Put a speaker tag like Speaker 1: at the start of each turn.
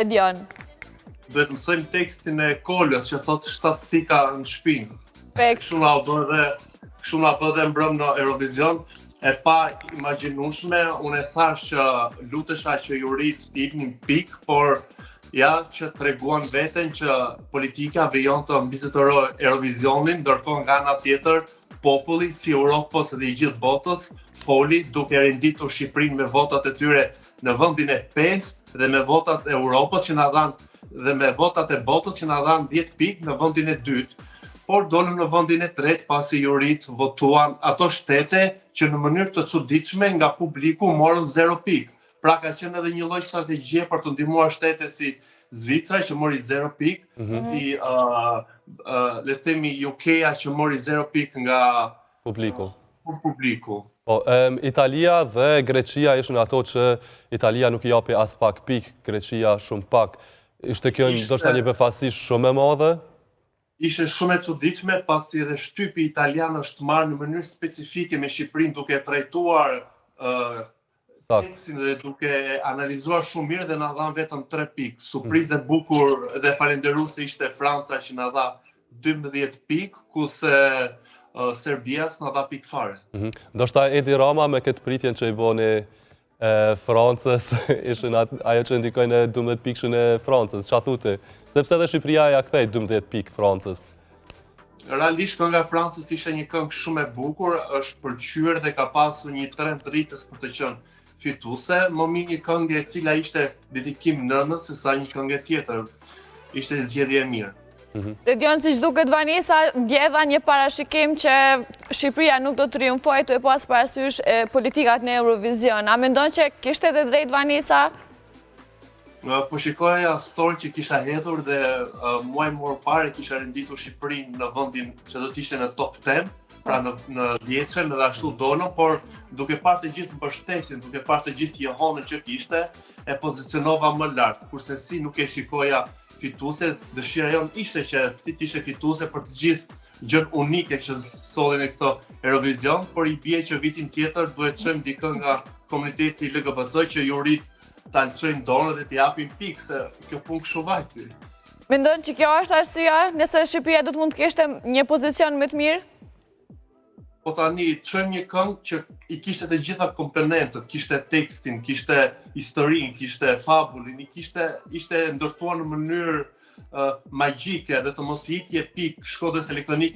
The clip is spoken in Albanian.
Speaker 1: Edion.
Speaker 2: Duhet mësojmë tekstin e Kolës që thotë 7 thika në shpinë.
Speaker 1: Pek.
Speaker 2: Kështu na bë dhe mbrëm në Eurovision, e pa imagjinueshme. Unë e thash që lutesha që ju rit t'i jepnin pik, por ja që treguan veten që politika vijon të mbizotëroj Eurovisionin, ndërkohë nga ana tjetër populli si Europës dhe i gjithë botës foli duke rinditur Shqipërinë me votat e tyre në vendin e 5 dhe me votat e Europës që na dhanë dhe me votat e botës që na dhanë 10 pikë në vendin e 2, por dolëm në vendin e 3 pasi jurit votuan ato shtete që në mënyrë të çuditshme nga publiku morën 0 pikë. Pra ka qenë edhe një lloj strategjie për të ndihmuar shtete si Zvicra që mori 0 pikë, si le të themi UK-a që mori 0 pikë nga publiku.
Speaker 3: Po, Italia dhe Greqia ishin ato që Italia nuk i japi as pak pikë, Greqia shumë pak. Ishte kjo ndoshta një befasi shumë e madhe?
Speaker 2: Ishte shumë e çuditshme pasi edhe shtypi italian është marrë në mënyrë specifike me Shqipërinë duke trajtuar tekstin dhe duke analizuar shumë mirë dhe na dhan vetëm 3 pikë. Surprizë e bukur dhe falenderuese ishte Franca që na dha 12 pikë, kurse Serbia s'na dha pikë fare.
Speaker 3: Ndoshta Edi Rama me këtë pritjen që i boni Francës, ishin ajo që ndikojnë 12 pikëshën e Francës, ç'a thuti? Sepse edhe Shqipëria ja kthej 12 pikë Francës.
Speaker 2: Realisht kënga e Francës ishte një këngë shumë e bukur, është pëlqyer dhe ka pasur një trend rritës për të qenë fituese. Më mirë një këngë e cila ishte dedikim nënës sesa një këngë tjetër. Ishte zgjedhje e mirë.
Speaker 1: Edion, siç duket Vanesa, djedha një parashikim që Shqipëria nuk do të triumfojë të pas parasysh politikat në Eurovision. A mendon që kishte edhe drejt Vanesa?
Speaker 2: Po shikoja story që kisha hedhur dhe muaj më parë kisha renditur Shqipërinë në vendin që do të ishte në top 10, pra në 10-ën dhe ashtu dolën, por duke parë të gjithë mbështetjen, duke parë të gjithë jehonën që kishte, e pozicionova më lart, kurse si nuk e shikoja fituese. Dëshira jon ishte që ti ishe fituese për të gjithë gjën unike që sollin në këtë Eurovision, por i bie që vitin tjetër duhet të çojmë dikë nga komuniteti LGBT që ju rit ta lçojnë dorën dhe t'i japin pikë, se kjo punë kështu vajti.
Speaker 1: Mendon që kjo është arsyeja nëse Shqipëria do të mund të kishte një pozicion më të mirë?
Speaker 2: Po tani çojmë një këngë që i kishte të gjitha komponentët, kishte tekstin, kishte historinë, kishte fabulin, ishte ndërtuar në mënyrë magjike dhe të mos i ikje pikë shkodrës elektronike